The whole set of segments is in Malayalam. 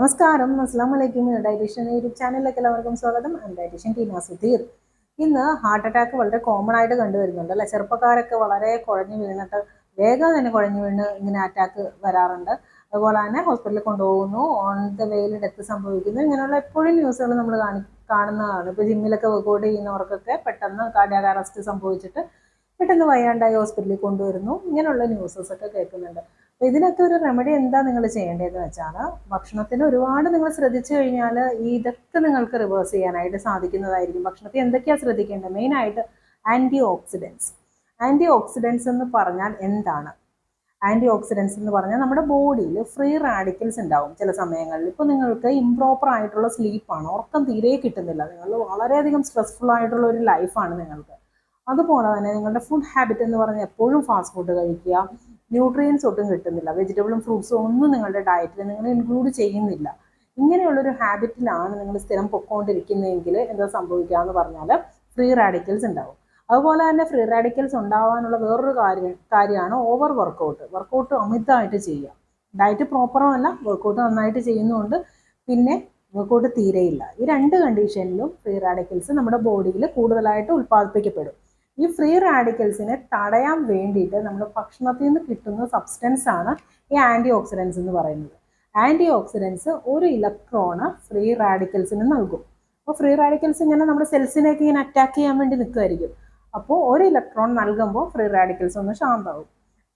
നമസ്കാരം, അസ്സാം വലൈക്കും. ഡയറ്റീഷ്യൻ യൂട്യൂബ് ചാനലിലേക്ക് എല്ലാവർക്കും സ്വാഗതം. ഡയറ്റീഷ്യൻ ടീന സുധീർ. ഇന്ന് ഹാർട്ട് അറ്റാക്ക് വളരെ കോമൺ ആയിട്ട് കണ്ടുവരുന്നുണ്ട് അല്ലെ. ചെറുപ്പക്കാരൊക്കെ വളരെ കുഴഞ്ഞു വീണിട്ട് വേഗം തന്നെ കുഴഞ്ഞു വീണ് ഇങ്ങനെ അറ്റാക്ക് വരാറുണ്ട്. അതുപോലെ തന്നെ ഹോസ്പിറ്റലിൽ കൊണ്ടുപോകുന്നു, ഓൺ ദ വേയിൽ ഡെത്ത് സംഭവിക്കുന്നു. ഇങ്ങനെയുള്ള എപ്പോഴും ന്യൂസുകൾ നമ്മൾ കാണുന്നതാണ്. ഇപ്പോൾ ജിമ്മിലൊക്കെ വർക്കൗട്ട് ചെയ്യുന്നവർക്കൊക്കെ പെട്ടെന്ന് കാർഡിയാക് അറസ്റ്റ് സംഭവിച്ചിട്ട് പെട്ടെന്ന് വയ്യാണ്ടായി ഹോസ്പിറ്റലിൽ കൊണ്ടുവരുന്നു. ഇങ്ങനെയുള്ള ന്യൂസസ് ഒക്കെ കേൾക്കുന്നുണ്ട്. അപ്പോൾ ഇതിനൊക്കെ ഒരു റെമഡി എന്താ നിങ്ങൾ ചെയ്യേണ്ടതെന്ന് വെച്ചാൽ, ഭക്ഷണത്തിന് ഒരുപാട് നിങ്ങൾ ശ്രദ്ധിച്ചു കഴിഞ്ഞാൽ ഇതൊക്കെ നിങ്ങൾക്ക് റിവേഴ്സ് ചെയ്യാനായിട്ട് സാധിക്കുന്നതായിരിക്കും. ഭക്ഷണത്തിൽ എന്തൊക്കെയാണ് ശ്രദ്ധിക്കേണ്ടത്? മെയിനായിട്ട് ആൻറ്റി ഓക്സിഡൻസ്. ആൻറ്റി ഓക്സിഡൻസ് എന്ന് പറഞ്ഞാൽ എന്താണ്? ആൻറ്റി ഓക്സിഡൻസ് എന്ന് പറഞ്ഞാൽ നമ്മുടെ ബോഡിയിൽ ഫ്രീ റാഡിക്കൽസ് ഉണ്ടാവും ചില സമയങ്ങളിൽ. ഇപ്പോൾ നിങ്ങൾക്ക് ഇംപ്രോപ്പർ ആയിട്ടുള്ള സ്ലീപ്പാണ്, ഉറക്കം തീരെ കിട്ടുന്നില്ല, നിങ്ങൾ വളരെയധികം സ്ട്രെസ്ഫുൾ ആയിട്ടുള്ള ഒരു ലൈഫാണ് നിങ്ങൾക്ക്. അതുപോലെ തന്നെ നിങ്ങളുടെ ഫുഡ് ഹാബിറ്റ് എന്ന് പറഞ്ഞാൽ എപ്പോഴും ഫാസ്റ്റ് ഫുഡ് കഴിക്കുക, ന്യൂട്രിയൻസ് ഒട്ടും കിട്ടുന്നില്ല, വെജിറ്റബിളും ഫ്രൂട്ട്സും ഒന്നും നിങ്ങളുടെ ഡയറ്റിൽ നിങ്ങൾ ഇൻക്ലൂഡ് ചെയ്യുന്നില്ല. ഇങ്ങനെയുള്ളൊരു ഹാബിറ്റിലാണ് നിങ്ങൾ സ്ഥിരം പൊയ്ക്കൊണ്ടിരിക്കുന്നതെങ്കിൽ എന്താ സംഭവിക്കുക എന്ന് പറഞ്ഞാൽ ഫ്രീ റാഡിക്കൽസ് ഉണ്ടാവും. അതുപോലെ തന്നെ ഫ്രീ റാഡിക്കൽസ് ഉണ്ടാവാനുള്ള വേറൊരു കാര്യമാണ് ഓവർ വർക്കൗട്ട് അമിതമായിട്ട് ചെയ്യുക. ഡയറ്റ് പ്രോപ്പറും അല്ല, വർക്കൗട്ട് നന്നായിട്ട് ചെയ്യുന്നതുകൊണ്ട് പിന്നെ വർക്കൗട്ട് തീരെയില്ല. ഈ രണ്ട് കണ്ടീഷനിലും ഫ്രീ റാഡിക്കൽസ് നമ്മുടെ ബോഡിയിൽ കൂടുതലായിട്ട് ഉൽപ്പാദിപ്പിക്കപ്പെടും. ഈ ഫ്രീ റാഡിക്കൽസിനെ തടയാൻ വേണ്ടിയിട്ട് നമ്മൾ ഭക്ഷണത്തിൽ നിന്ന് കിട്ടുന്ന സബ്സ്റ്റൻസ് ആണ് ഈ ആൻറ്റി ഓക്സിഡൻസ് എന്ന് പറയുന്നത്. ആൻറ്റി ഓക്സിഡൻസ് ഒരു ഇലക്ട്രോണ് ഫ്രീ റാഡിക്കൽസിന് നൽകും. അപ്പോൾ ഫ്രീ റാഡിക്കൽസ് ഇങ്ങനെ നമ്മുടെ സെൽസിനെയൊക്കെ ഇങ്ങനെ അറ്റാക്ക് ചെയ്യാൻ വേണ്ടി നിൽക്കുമായിരിക്കും. അപ്പോൾ ഒരു ഇലക്ട്രോൺ നൽകുമ്പോൾ ഫ്രീ റാഡിക്കൽസ് ഒന്ന് ശാന്തമാവും.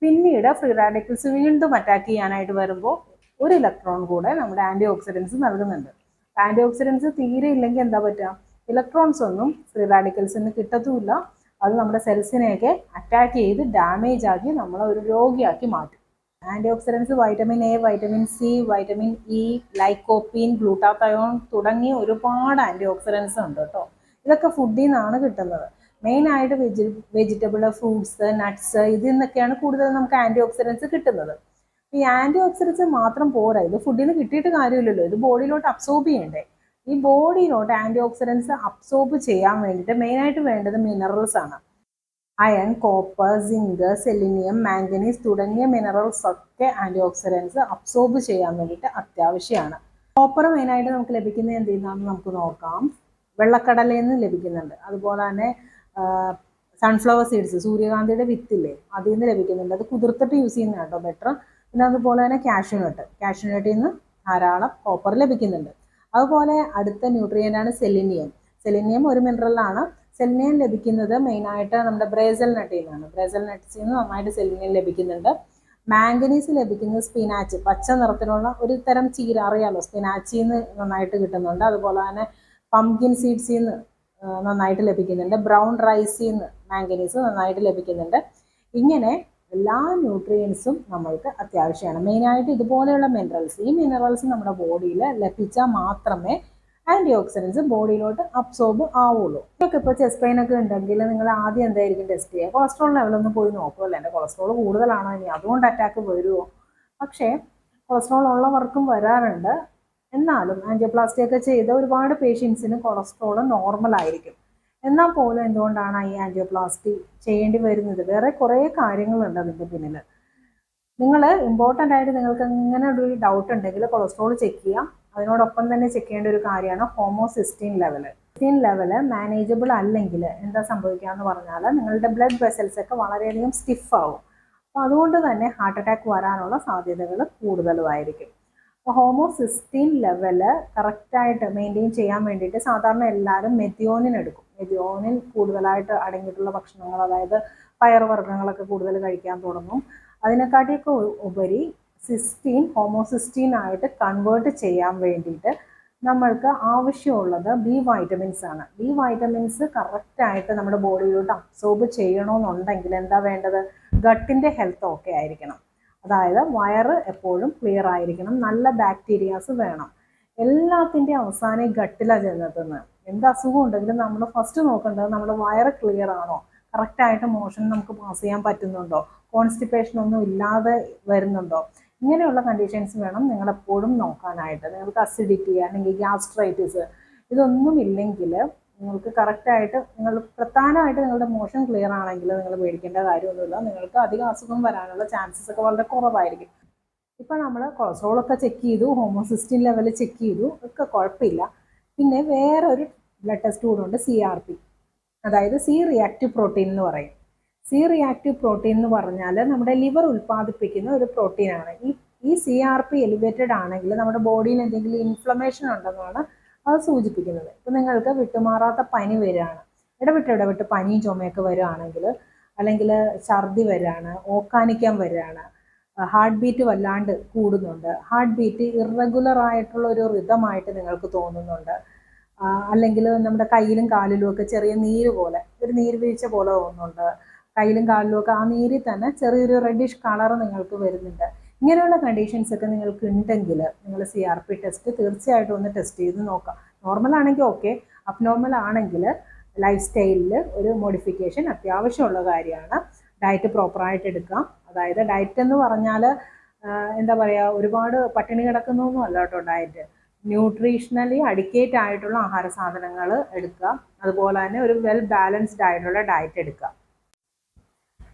പിന്നീട് ഫ്രീ റാഡിക്കൽസ് വീണ്ടും അറ്റാക്ക് ചെയ്യാനായിട്ട് വരുമ്പോൾ ഒരു ഇലക്ട്രോൺ കൂടെ നമ്മുടെ ആൻറ്റി ഓക്സിഡൻസ് നൽകുന്നുണ്ട്. ആൻറ്റി ഓക്സിഡൻസ് തീരെ ഇല്ലെങ്കിൽ എന്താ പറ്റുക? ഇലക്ട്രോൺസ് ഒന്നും ഫ്രീ റാഡിക്കൽസിന് കിട്ടത്തുമില്ല. അത് നമ്മുടെ സെൽസിനെയൊക്കെ അറ്റാക്ക് ചെയ്ത് ഡാമേജ് ആക്കി നമ്മളെ ഒരു രോഗിയാക്കി മാറ്റും. Antioxidants vitamin A, vitamin C, vitamin E, lycopene, glutathione തുടങ്ങിയ ഒരുപാട് ആൻറ്റി ഓക്സിഡൻസ് ഉണ്ട് കേട്ടോ. ഇതൊക്കെ ഫുഡിൽ നിന്നാണ് കിട്ടുന്നത്. മെയിനായിട്ട് വെജിറ്റബിൾ, ഫ്രൂട്ട്സ്, നട്ട്സ്, ഇതിൽ നിന്നൊക്കെയാണ് കൂടുതൽ നമുക്ക് ആൻറ്റി ഓക്സിഡൻസ് കിട്ടുന്നത്. ഈ ആൻറ്റി ഓക്സിഡൻസ് മാത്രം പോരാ, ഇത് ഫുഡിൽ നിന്ന് കിട്ടിയിട്ട് കാര്യമില്ലല്ലോ, ഇത് ബോഡിയിലോട്ട് അബ്സോർബ് ചെയ്യണ്ടേ. ഈ ബോഡിയിലോട്ട് ആൻറ്റി ഓക്സിഡൻസ് അബ്സോർബ് ചെയ്യാൻ വേണ്ടിയിട്ട് മെയിനായിട്ട് വേണ്ടത് മിനറൽസ് ആണ്. Iron, copper, zinc, selenium, manganese തുടങ്ങിയ മിനറൽസ് ഒക്കെ ആൻറ്റി ഓക്സിഡൻസ് അബ്സോർബ് ചെയ്യാൻ വേണ്ടിയിട്ട് അത്യാവശ്യമാണ്. കോപ്പർ മെയിനായിട്ട് നമുക്ക് ലഭിക്കുന്നത് എന്ത് ചെയ്യുന്നതെന്ന് നമുക്ക് നോക്കാം. വെള്ളക്കടലയിൽ നിന്ന് ലഭിക്കുന്നുണ്ട്. അതുപോലെ തന്നെ സൺഫ്ലവർ സീഡ്സ്, സൂര്യകാന്തിയുടെ വിത്തില്ലേ, അതിൽ നിന്ന് ലഭിക്കുന്നുണ്ട്. അത് കുതിർത്തിട്ട് യൂസ് ചെയ്യുന്നതാണ് കേട്ടോ ബെറ്റർ. പിന്നെ അതുപോലെ തന്നെ കാഷ്യൂനട്ടിൽ നിന്ന് ധാരാളം കോപ്പർ ലഭിക്കുന്നുണ്ട്. അതുപോലെ അടുത്ത ന്യൂട്രിയൻ്റാണ് സെലിനിയം ഒരു മിനറലാണ്. സെലിനിയം ലഭിക്കുന്നത് മെയിനായിട്ട് നമ്മുടെ ബ്രേസൽ നട്ടിൽ നിന്നാണ്. ബ്രേസൽ നട്ട്സിൽ നിന്ന് നന്നായിട്ട് സെലിനിയം ലഭിക്കുന്നുണ്ട്. മാംഗനീസ് ലഭിക്കുന്നത് സ്പിനാച്ച്, പച്ച നിറത്തിലുള്ള ഒരു തരം ചീര അറിയാലോ, സ്പിനാച്ചിൽ നിന്ന് നന്നായിട്ട് കിട്ടുന്നുണ്ട്. അതുപോലെ തന്നെ പംകിൻ സീഡ്സിൽ നിന്ന് നന്നായിട്ട് ലഭിക്കുന്നുണ്ട്. ബ്രൗൺ റൈസിൽ നിന്ന് മാംഗനീസ് നന്നായിട്ട് ലഭിക്കുന്നുണ്ട്. ഇങ്ങനെ എല്ലാ ന്യൂട്രിയൻസും നമ്മൾക്ക് അത്യാവശ്യമാണ്. മെയിനായിട്ട് ഇതുപോലെയുള്ള മിനറൽസ്, ഈ മിനറൽസ് നമ്മുടെ ബോഡിയിൽ ലഭിച്ചാൽ മാത്രമേ ആൻറ്റി ഓക്സിഡൻസ് ബോഡിയിലോട്ട് അബ്സോർബ് ആവുള്ളൂ. ഇതൊക്കെ ഇപ്പോൾ ചെസ്റ്റ് പെയിൻ ഒക്കെ ഉണ്ടെങ്കിൽ നിങ്ങൾ ആദ്യം എന്തായിരിക്കും ടെസ്റ്റ് ചെയ്യുക? കൊളസ്ട്രോൾ ലെവലൊന്നും പോയി നോക്കുമല്ലോ, എൻ്റെ കൊളസ്ട്രോൾ കൂടുതലാണോ, ഇനി അതുകൊണ്ട് അറ്റാക്ക് വരുമോ? പക്ഷേ കൊളസ്ട്രോൾ ഉള്ളവർക്കും വരാറുണ്ട്. എന്നാലും ആൻജിയോപ്ലാസ്റ്റി ഒക്കെ ചെയ്ത ഒരുപാട് പേഷ്യൻസിന് കൊളസ്ട്രോൾ നോർമൽ ആയിരിക്കും. എന്നാൽ പോലും എന്തുകൊണ്ടാണ് ഈ ആൻജിയോപ്ലാസ്റ്റി ചെയ്യേണ്ടി വരുന്നത്? വേറെ കുറേ കാര്യങ്ങളുണ്ട് അതിൻ്റെ പിന്നിൽ. നിങ്ങൾ ഇമ്പോർട്ടൻ്റ് ആയിട്ട് നിങ്ങൾക്ക് അങ്ങനെ ഒരു ഡൗട്ട് ഉണ്ടെങ്കിൽ കൊളസ്ട്രോൾ ചെക്ക് ചെയ്യാം. അതിനോടൊപ്പം തന്നെ ചെക്ക് ചെയ്യേണ്ട ഒരു കാര്യമാണ് ഹോമോസിസ്റ്റീൻ ലെവല് മാനേജബിൾ അല്ലെങ്കിൽ എന്താ സംഭവിക്കുക എന്ന് പറഞ്ഞാൽ നിങ്ങളുടെ ബ്ലഡ് വെസൽസ് ഒക്കെ വളരെയധികം സ്റ്റിഫ് ആവും. അപ്പോൾ അതുകൊണ്ട് തന്നെ ഹാർട്ട് അറ്റാക്ക് വരാനുള്ള സാധ്യതകൾ കൂടുതലുമായിരിക്കും. അപ്പോൾ ഹോമോസിസ്റ്റീൻ ലെവല് കറക്റ്റായിട്ട് മെയിൻറ്റെയിൻ ചെയ്യാൻ വേണ്ടിയിട്ട് സാധാരണ എല്ലാവരും മെഥിയോനിൻ എടുക്കും. മെഥിയോനിൻ കൂടുതലായിട്ട് അടങ്ങിയിട്ടുള്ള ഭക്ഷണങ്ങൾ, അതായത് പയറുവർഗ്ഗങ്ങളൊക്കെ കൂടുതൽ കഴിക്കാൻ തുടങ്ങും. അതിനെക്കാട്ടിയൊക്കെ ഉപരി ഹോമോസിസ്റ്റീൻ ആയിട്ട് കൺവേർട്ട് ചെയ്യാൻ വേണ്ടിയിട്ട് നമ്മൾക്ക് ആവശ്യമുള്ളത് ബി വൈറ്റമിൻസ് ആണ്. ബി വൈറ്റമിൻസ് കറക്റ്റായിട്ട് നമ്മുടെ ബോഡിയിലോട്ട് അബ്സോർബ് ചെയ്യണമെന്നുണ്ടെങ്കിൽ എന്താ വേണ്ടത്? ഗട്ടിൻ്റെ ഹെൽത്ത് ഓക്കെ ആയിരിക്കണം. അതായത് വയറ് എപ്പോഴും ക്ലിയർ ആയിരിക്കണം, നല്ല ബാക്ടീരിയാസ് വേണം. എല്ലാത്തിൻ്റെ അവസാനം ഈ ഗട്ടിലാണ് ചെന്നെത്തുന്നത്. എന്ത് അസുഖം ഉണ്ടെങ്കിലും നമ്മൾ ഫസ്റ്റ് നോക്കേണ്ടത് നമ്മുടെ വയറ് ക്ലിയർ ആണോ, കറക്റ്റായിട്ട് മോഷൻ നമുക്ക് പാസ് ചെയ്യാൻ പറ്റുന്നുണ്ടോ, കോൺസ്റ്റിപ്പേഷൻ ഒന്നും ഇല്ലാതെ വരുന്നുണ്ടോ, ഇങ്ങനെയുള്ള കണ്ടീഷൻസ് വേണം നിങ്ങളെപ്പോഴും നോക്കാനായിട്ട്. നിങ്ങൾക്ക് അസിഡിറ്റി അല്ലെങ്കിൽ ഗ്യാസ്ട്രൈറ്റിസ് ഇതൊന്നും ഇല്ലെങ്കിൽ നിങ്ങൾക്ക് കറക്റ്റായിട്ട് പ്രധാനമായിട്ട് നിങ്ങളുടെ മോഷൻ ക്ലിയർ ആണെങ്കിൽ നിങ്ങൾ പേടിക്കേണ്ട കാര്യമൊന്നുമില്ല. നിങ്ങൾക്ക് അധികം അസുഖം വരാനുള്ള ചാൻസസ് ഒക്കെ വളരെ കുറവായിരിക്കും. ഇപ്പം നമ്മൾ കൊളസ്ട്രോളൊക്കെ ചെക്ക് ചെയ്തു, ഹോമോസിസ്റ്റിൻ ലെവൽ ചെക്ക് ചെയ്തു, ഒക്കെ കുഴപ്പമില്ല. പിന്നെ വേറൊരു ബ്ലഡ് ടെസ്റ്റ് കൂടെ ഉണ്ട്, CRP, അതായത് സി റിയാക്റ്റീവ് പ്രോട്ടീൻ എന്ന് പറയും. സി റിയാക്റ്റീവ് പ്രോട്ടീൻ എന്ന് പറഞ്ഞാൽ നമ്മുടെ ലിവർ ഉൽപ്പാദിപ്പിക്കുന്ന ഒരു പ്രോട്ടീനാണ്. ഈ CRP എലിവേറ്റഡ് ആണെങ്കിൽ നമ്മുടെ ബോഡിയിൽ എന്തെങ്കിലും ഇൻഫ്ലമേഷൻ ഉണ്ടെന്നാണ് അത് സൂചിപ്പിക്കുന്നത്. ഇപ്പം നിങ്ങൾക്ക് വിട്ടുമാറാത്ത പനി വരികയാണ്, ഇടവിട്ട് പനിയും ചുമയൊക്കെ വരികയാണെങ്കിൽ, അല്ലെങ്കിൽ ഛർദി വരികയാണ്, ഓക്കാനിക്കാൻ വരികയാണ്, ഹാർട്ട് ബീറ്റ് വല്ലാണ്ട് കൂടുന്നുണ്ട്, ഹാർട്ട് ബീറ്റ് ഇറഗുലർ ആയിട്ടുള്ള ഒരു റിതമായിട്ട് നിങ്ങൾക്ക് തോന്നുന്നുണ്ട്, അല്ലെങ്കിൽ നമ്മുടെ കയ്യിലും കാലിലും ഒക്കെ ചെറിയ നീര് പോലെ, ഒരു നീർവീഴ്ച പോലെ തോന്നുന്നുണ്ട്, കയ്യിലും കാലിലും ഒക്കെ ആ നീരിൽ തന്നെ ചെറിയൊരു റെഡിഷ് കളർ നിങ്ങൾക്ക് വരുന്നുണ്ട്, ഇങ്ങനെയുള്ള കണ്ടീഷൻസ് ഒക്കെ നിങ്ങൾക്ക് ഉണ്ടെങ്കിൽ നിങ്ങൾ CRP ടെസ്റ്റ് തീർച്ചയായിട്ടും ഒന്ന് ടെസ്റ്റ് ചെയ്ത് നോക്കാം. നോർമൽ ആണെങ്കിൽ ഓക്കെ, അബ്നോർമൽ ആണെങ്കിൽ ലൈഫ് സ്റ്റൈലിൽ ഒരു മോഡിഫിക്കേഷൻ അത്യാവശ്യമുള്ള കാര്യമാണ്. ഡയറ്റ് പ്രോപ്പറായിട്ട് എടുക്കാം. അതായത് ഡയറ്റ് എന്ന് പറഞ്ഞാൽ എന്താ പറയുക, ഒരുപാട് പട്ടിണി കിടക്കുന്നൊന്നും അല്ല കേട്ടോ ഡയറ്റ്. ന്യൂട്രീഷണലി അഡിക്കേറ്റ് ആയിട്ടുള്ള ആഹാര സാധനങ്ങൾ എടുക്കുക, അതുപോലെ തന്നെ ഒരു വെൽ ബാലൻസ്ഡ് ആയിട്ടുള്ള ഡയറ്റ് എടുക്കുക.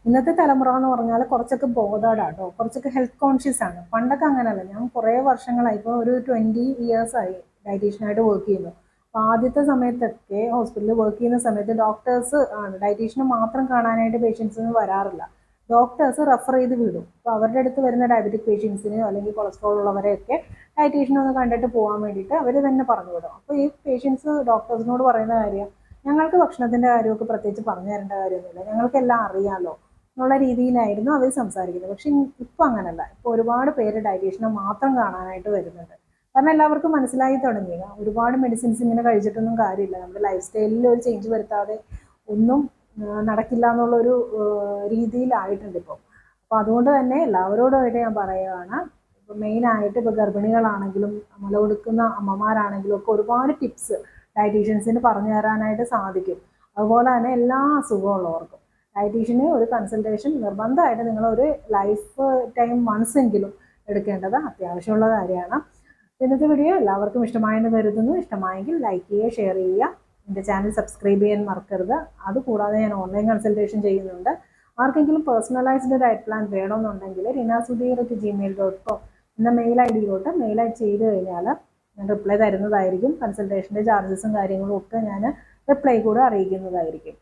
ഇന്നത്തെ തലമുറ എന്ന് പറഞ്ഞാൽ കുറച്ചൊക്കെ ബോധേഡാട്ടോ, കുറച്ചൊക്കെ ഹെൽത്ത് കോൺഷ്യസ് ആണ്. പണ്ടൊക്കെ അങ്ങനെയല്ല. ഞാൻ കുറേ വർഷങ്ങളായി, ഇപ്പോൾ ഒരു 20 ഇയേഴ്സായി ഡയറ്റീഷ്യനായിട്ട് വർക്ക് ചെയ്യുന്നു. അപ്പോൾ ആദ്യത്തെ സമയത്തൊക്കെ ഹോസ്പിറ്റലിൽ വർക്ക് ചെയ്യുന്ന സമയത്ത് ഡോക്ടേഴ്സ് ആണ്, ഡയറ്റീഷ്യനെ മാത്രം കാണാനായിട്ട് പേഷ്യൻസിന് വരാറില്ല. ഡോക്ടേഴ്സ് റെഫർ ചെയ്ത് വിടും. അപ്പോൾ അവരുടെ അടുത്ത് വരുന്ന ഡയബറ്റിക് പേഷ്യൻസിനെയോ അല്ലെങ്കിൽ കൊളസ്ട്രോൾ ഉള്ളവരെയൊക്കെ ഡയറ്റീഷ്യനെ ഒന്ന് കണ്ടിട്ട് പോകാൻ വേണ്ടിയിട്ട് അവർ തന്നെ പറഞ്ഞു വിടും. അപ്പോൾ ഈ പേഷ്യൻസ് ഡോക്ടേഴ്സിനോട് പറയുന്ന കാര്യം, ഞങ്ങൾക്ക് ഭക്ഷണത്തിൻ്റെ കാര്യമൊക്കെ പ്രത്യേകിച്ച് പറഞ്ഞു തരേണ്ട കാര്യമൊന്നുമില്ല, ഞങ്ങൾക്കെല്ലാം അറിയാമല്ലോ എന്നുള്ള രീതിയിലായിരുന്നു അവർ സംസാരിക്കുന്നത്. പക്ഷെ ഇപ്പം അങ്ങനല്ല. ഇപ്പോൾ ഒരുപാട് പേര് ഡയറ്റീഷ്യനെ മാത്രം കാണാനായിട്ട് വരുന്നുണ്ട്. കാരണം എല്ലാവർക്കും മനസ്സിലായി തുടങ്ങി, ഒരുപാട് മെഡിസിൻസ് ഇങ്ങനെ കഴിച്ചിട്ടൊന്നും കാര്യമില്ല, നമ്മുടെ ലൈഫ് സ്റ്റൈലിൽ ഒരു ചേഞ്ച് വരുത്താതെ ഒന്നും നടക്കില്ല എന്നുള്ളൊരു രീതിയിലായിട്ടുണ്ട് ഇപ്പോൾ. അപ്പോൾ അതുകൊണ്ട് തന്നെ എല്ലാവരോടുമായിട്ട് ഞാൻ പറയുകയാണ്, ഇപ്പോൾ മെയിനായിട്ട് ഇപ്പോൾ ഗർഭിണികളാണെങ്കിലും മുല കൊടുക്കുന്ന അമ്മമാരാണെങ്കിലും ഒക്കെ ഒരുപാട് ടിപ്സ് ഡയറ്റീഷ്യൻസിന് പറഞ്ഞു തരാനായിട്ട് സാധിക്കും. അതുപോലെ തന്നെ എല്ലാ അസുഖമുള്ളവർക്കും ഡയറ്റീഷ്യനെ ഒരു കൺസൾട്ടേഷൻ നിർബന്ധമായിട്ട് നിങ്ങളൊരു ലൈഫ് ടൈം വൺസ് എങ്കിലും എടുക്കേണ്ടത് അത്യാവശ്യമുള്ള കാര്യമാണ്. ഇന്നത്തെ വീഡിയോ എല്ലാവർക്കും ഇഷ്ടമായെന്ന് കരുതുന്നു. ഇഷ്ടമായെങ്കിൽ ലൈക്ക് ചെയ്യുക, ഷെയർ ചെയ്യുക, എൻ്റെ ചാനൽ സബ്സ്ക്രൈബ് ചെയ്യാൻ മറക്കരുത്. അതുകൂടാതെ ഞാൻ ഓൺലൈൻ കൺസൾട്ടേഷൻ ചെയ്യുന്നുണ്ട്. ആർക്കെങ്കിലും പേഴ്സണലൈസ്ഡ് ഡയറ്റ് പ്ലാൻ വേണമെന്നുണ്ടെങ്കിൽ rinaSudhir@gmail.com എന്ന മെയിൽ ID മെയിൽ ആയിട്ട് ചെയ്ത് കഴിഞ്ഞാൽ ഞാൻ റിപ്ലൈ തരുന്നതായിരിക്കും. കൺസൾട്ടേഷൻ്റെ ചാർജസും കാര്യങ്ങളും ഒക്കെ ഞാൻ റിപ്ലൈ കൂടെ അറിയിക്കുന്നതായിരിക്കും.